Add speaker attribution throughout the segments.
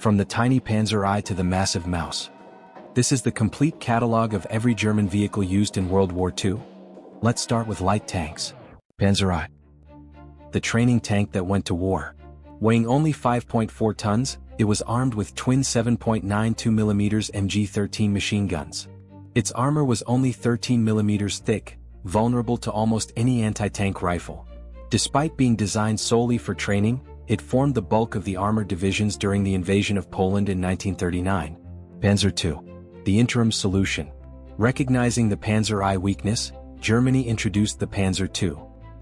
Speaker 1: From the tiny Panzer I to the massive Maus. This is the complete catalog of every German vehicle used in World War II. Let's start with light tanks. Panzer I. The training tank that went to war. Weighing only 5.4 tons, it was armed with twin 7.92mm MG-13 machine guns. Its armor was only 13mm thick, vulnerable to almost any anti-tank rifle. Despite being designed solely for training, it formed the bulk of the armored divisions during the invasion of Poland in 1939. Panzer II. The interim solution. Recognizing the Panzer I weakness, Germany introduced the Panzer II.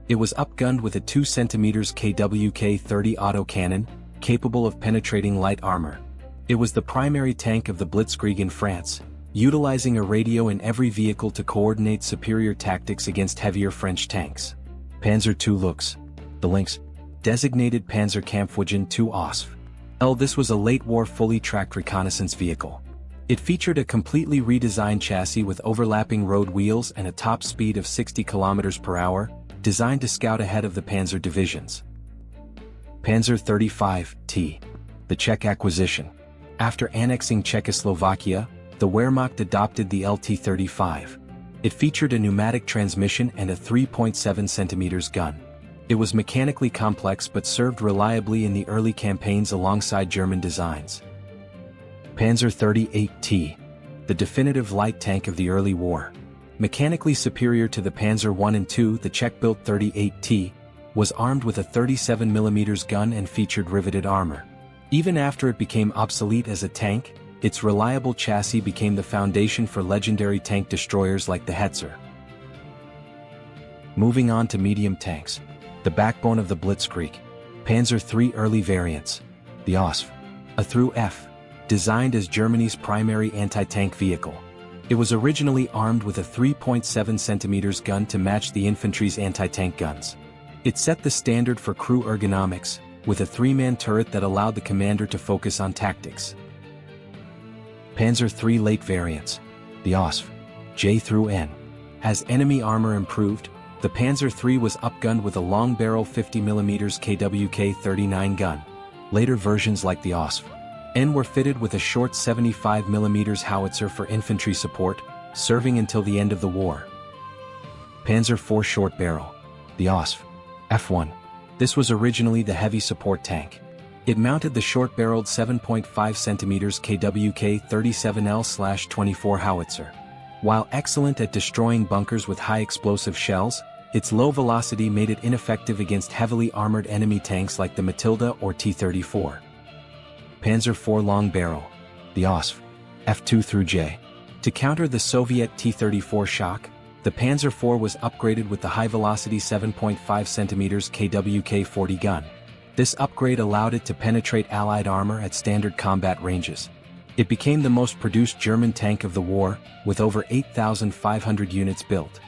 Speaker 1: It was upgunned with a 2 cm KWK-30 autocannon, capable of penetrating light armor. It was the primary tank of the Blitzkrieg in France, utilizing a radio in every vehicle to coordinate superior tactics against heavier French tanks. Panzer II looks. The links. Designated Panzerkampfwagen II OSV. This was a late-war fully tracked reconnaissance vehicle. It featured a completely redesigned chassis with overlapping road wheels and a top speed of 60 km/h, designed to scout ahead of the Panzer divisions. Panzer 35T. The Czech acquisition. After annexing Czechoslovakia, the Wehrmacht adopted the LT-35. It featured a pneumatic transmission and a 3.7 cm gun. It was mechanically complex but served reliably in the early campaigns alongside German designs. Panzer 38T. The definitive light tank of the early war. Mechanically superior to the Panzer I and II, the Czech-built 38T was armed with a 37mm gun and featured riveted armor. Even after it became obsolete as a tank, its reliable chassis became the foundation for legendary tank destroyers like the Hetzer. Moving on to medium tanks. The backbone of the Blitzkrieg. Panzer III early variants. The OSV. A through F. Designed as Germany's primary anti-tank vehicle. It was originally armed with a 3.7 cm gun to match the infantry's anti-tank guns. It set the standard for crew ergonomics, with a 3-man turret that allowed the commander to focus on tactics. Panzer III late variants. The OSV. J through N. As enemy armor improved, the Panzer III was upgunned with a long-barrel 50mm KWK-39 gun. Later versions like the OSV N were fitted with a short 75mm howitzer for infantry support, serving until the end of the war. Panzer IV short barrel. The OSV F1. This was originally the heavy support tank. It mounted the short-barreled 7.5 cm KWK-37L/24 howitzer. While excellent at destroying bunkers with high explosive shells, its low velocity made it ineffective against heavily armored enemy tanks like the Matilda or T-34. Panzer IV long barrel. The OSV F2 through J. To counter the Soviet T-34 shock, the Panzer IV was upgraded with the high-velocity 7.5 cm KWK-40 gun. This upgrade allowed it to penetrate Allied armor at standard combat ranges. It became the most produced German tank of the war, with over 8,500 units built.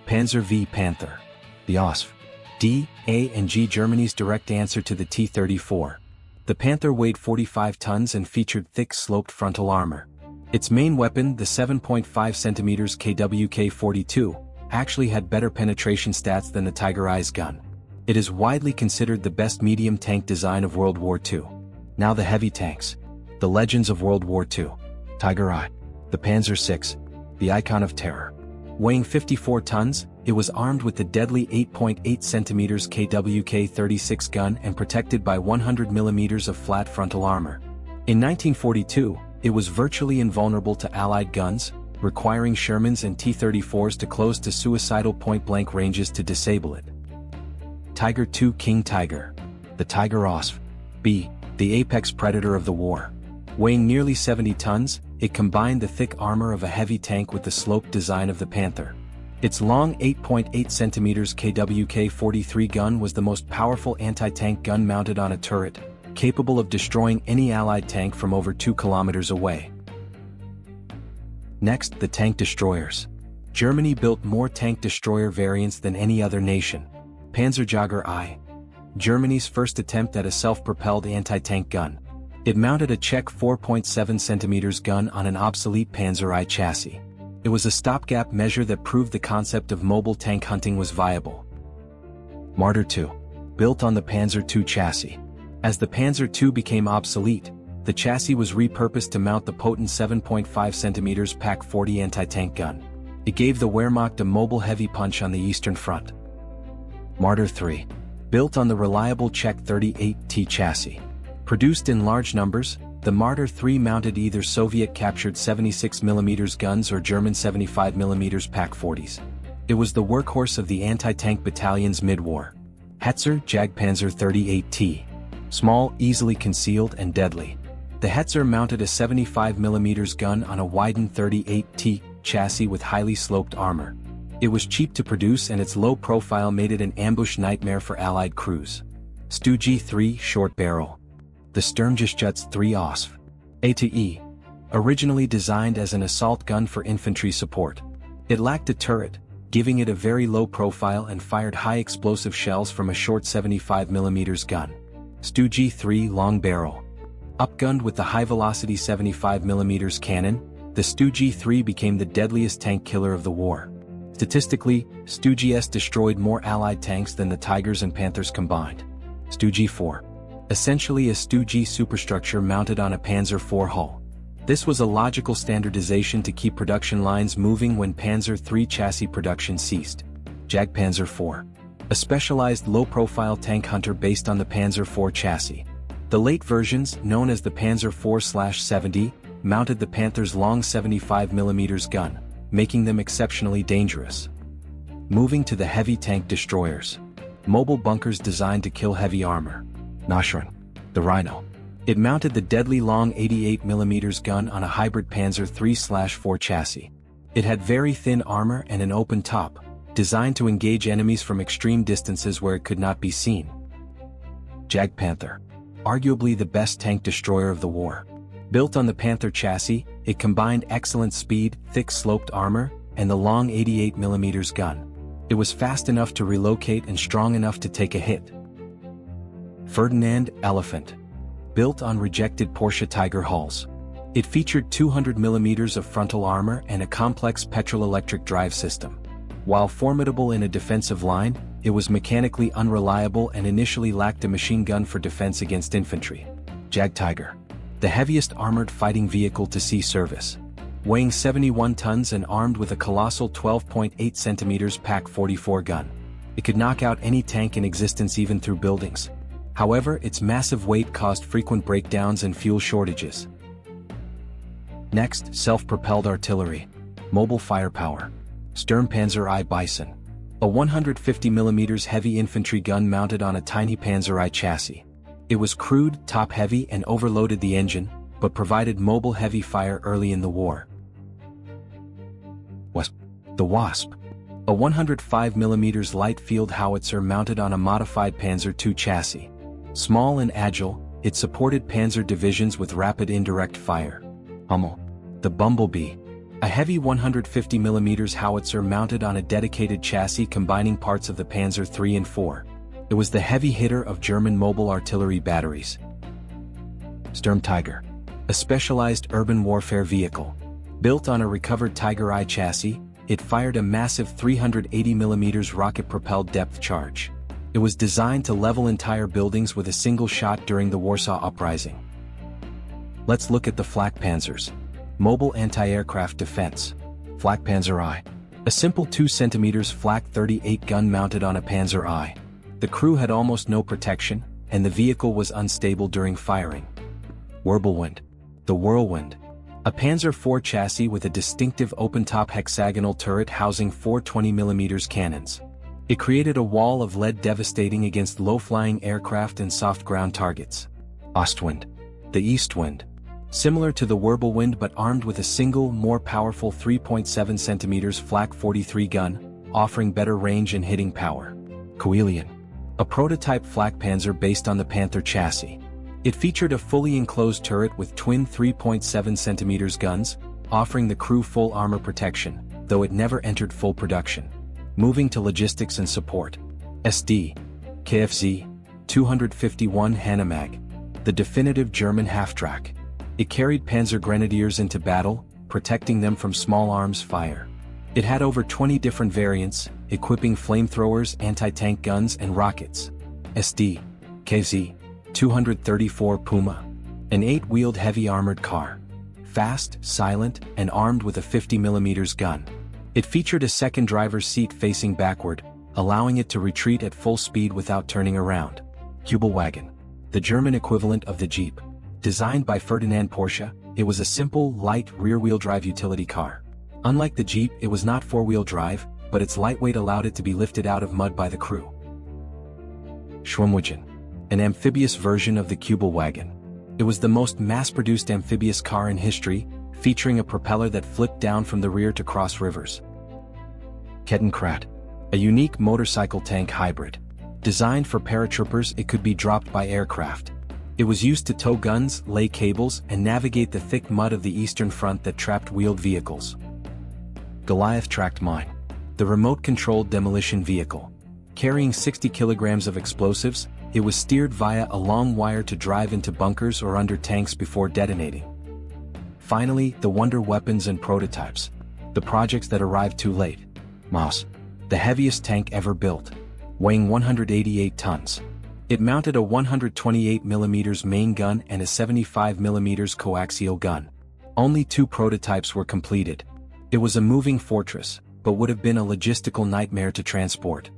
Speaker 1: Panzer V Panther. The OSV D, A and G. Germany's direct answer to the T-34. The Panther weighed 45 tons and featured thick sloped frontal armor. Its main weapon, the 7.5 cm KWK-42, actually had better penetration stats than the Tiger I's gun. It is widely considered the best medium tank design of World War II. Now the heavy tanks. The legends of World War II. Tiger I. The Panzer VI. The icon of terror. Weighing 54 tons, it was armed with the deadly 8.8 cm KWK-36 gun and protected by 100mm of flat frontal armor. In 1942, it was virtually invulnerable to Allied guns, requiring Shermans and T-34s to close to suicidal point-blank ranges to disable it. Tiger II King Tiger. The Tiger OSV B. The apex predator of the war. Weighing nearly 70 tons, it combined the thick armor of a heavy tank with the sloped design of the Panther. Its long 8.8 cm KWK-43 gun was the most powerful anti-tank gun mounted on a turret, capable of destroying any Allied tank from over 2 kilometers away. Next, the tank destroyers. Germany built more tank destroyer variants than any other nation. Panzerjäger I. Germany's first attempt at a self-propelled anti-tank gun. It mounted a Czech 4.7 cm gun on an obsolete Panzer I chassis. It was a stopgap measure that proved the concept of mobile tank hunting was viable. Marder II. Built on the Panzer II chassis. As the Panzer II became obsolete, The chassis was repurposed to mount the potent 7.5 cm Pak-40 anti-tank gun. It gave the Wehrmacht a mobile heavy punch on the Eastern Front. Marder 3. Built on the reliable Czech 38T chassis. Produced in large numbers, the Marder 3 mounted either Soviet-captured 76mm guns or German 75mm Pak-40s. It was the workhorse of the anti-tank battalions mid-war. Hetzer Jagdpanzer 38T. Small, easily concealed, and deadly. The Hetzer mounted a 75mm gun on a widened 38T chassis with highly sloped armor. It was cheap to produce and its low profile made it an ambush nightmare for Allied crews. Stu-G 3 Short Barrel. The Sturmgeschütz 3 OSV. A-E. Originally designed as an assault gun for infantry support. It lacked a turret, giving it a very low profile and fired high explosive shells from a short 75mm gun. Stu-G 3 Long Barrel. Upgunned with the high-velocity 75mm cannon, the Stu-G 3 became the deadliest tank killer of the war. Statistically, Stu-Gs destroyed more Allied tanks than the Tigers and Panthers combined. Stu-G 4. Essentially a Stu-G superstructure mounted on a Panzer IV hull. This was a logical standardization to keep production lines moving when Panzer III chassis production ceased. Jagdpanzer 4. A specialized low-profile tank hunter based on the Panzer IV chassis. The late versions, known as the Panzer IV/70, mounted the Panther's long 75mm gun, making them exceptionally dangerous. Moving to the heavy tank destroyers. Mobile bunkers designed to kill heavy armor. Nachschrän. The Rhino. It mounted the deadly long 88mm gun on a hybrid Panzer III/IV chassis. It had very thin armor and an open top, designed to engage enemies from extreme distances where it could not be seen. Jagdpanther. Arguably the best tank destroyer of the war. Built on the Panther chassis, it combined excellent speed, thick sloped armor, and the long 88mm gun. It was fast enough to relocate and strong enough to take a hit. Ferdinand Elephant. Built on rejected Porsche Tiger hulls. It featured 200mm of frontal armor and a complex petrol-electric drive system. While formidable in a defensive line, it was mechanically unreliable and initially lacked a machine gun for defense against infantry. Jagdtiger. The heaviest armored fighting vehicle to see service. Weighing 71 tons and armed with a colossal 12.8 cm Pak-44 gun. It could knock out any tank in existence even through buildings. However, its massive weight caused frequent breakdowns and fuel shortages. Next, self-propelled artillery. Mobile firepower. Sturmpanzer I Bison. A 150mm heavy infantry gun mounted on a tiny Panzer I chassis. It was crude, top-heavy and overloaded the engine, but provided mobile heavy fire early in the war. The Wasp. A 105mm light field howitzer mounted on a modified Panzer II chassis. Small and agile, it supported Panzer divisions with rapid indirect fire. Hummel. The Bumblebee. A heavy 150mm howitzer mounted on a dedicated chassis combining parts of the Panzer III and IV. It was the heavy hitter of German mobile artillery batteries. Sturmtiger. A specialized urban warfare vehicle. Built on a recovered Tiger I chassis, it fired a massive 380mm rocket-propelled depth charge. It was designed to level entire buildings with a single shot during the Warsaw Uprising. Let's look at the Flak Panzers. Mobile anti-aircraft defense. Flak Panzer I. A simple 2 cm Flak 38 gun mounted on a Panzer I. The crew had almost no protection, and the vehicle was unstable during firing. Wirbelwind. The Whirlwind. A Panzer IV chassis with a distinctive open-top hexagonal turret housing 4 20mm cannons. It created a wall of lead devastating against low-flying aircraft and soft ground targets. Ostwind. The Eastwind. Similar to the Wirbelwind but armed with a single, more powerful 3.7 cm Flak 43 gun, offering better range and hitting power. Coelian. A prototype Flak Panzer based on the Panther chassis. It featured a fully enclosed turret with twin 3.7 cm guns, offering the crew full armor protection, though it never entered full production. Moving to logistics and support. SD. KFZ. 251 Hanomag. The definitive German half-track. It carried Panzer Grenadiers into battle, protecting them from small arms fire. It had over 20 different variants, equipping flamethrowers, anti-tank guns and rockets. SD. KZ. 234 Puma. An 8-wheeled heavy armored car. Fast, silent, and armed with a 50mm gun. It featured a second driver's seat facing backward, allowing it to retreat at full speed without turning around. Kübelwagen. The German equivalent of the Jeep. Designed by Ferdinand Porsche, it was a simple, light, rear-wheel drive utility car. Unlike the Jeep, it was not four-wheel drive, but its lightweight allowed it to be lifted out of mud by the crew. Schwimmwagen. An amphibious version of the Kübelwagen. It was the most mass-produced amphibious car in history, featuring a propeller that flipped down from the rear to cross rivers. Kettenkrad. A unique motorcycle tank hybrid. Designed for paratroopers, it could be dropped by aircraft. It was used to tow guns, lay cables, and navigate the thick mud of the Eastern Front that trapped wheeled vehicles. Goliath tracked mine. The remote-controlled demolition vehicle. Carrying 60 kilograms of explosives, it was steered via a long wire to drive into bunkers or under tanks before detonating. Finally, the wonder weapons and prototypes. The projects that arrived too late. Maus. The heaviest tank ever built. Weighing 188 tons. It mounted a 128mm main gun and a 75mm coaxial gun. Only 2 prototypes were completed. It was a moving fortress, but would have been a logistical nightmare to transport.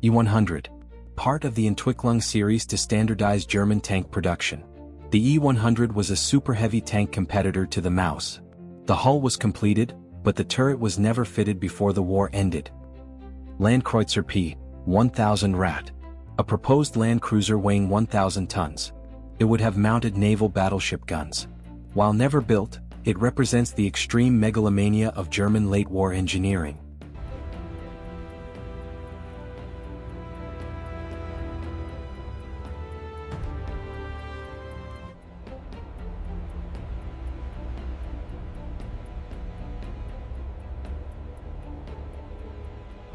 Speaker 1: E-100. Part of the Entwicklung series to standardize German tank production. The E-100 was a super-heavy tank competitor to the Maus. The hull was completed, but the turret was never fitted before the war ended. Landkreuzer P-1000 Rat. A proposed land cruiser weighing 1,000 tons. It would have mounted naval battleship guns. While never built, it represents the extreme megalomania of German late-war engineering.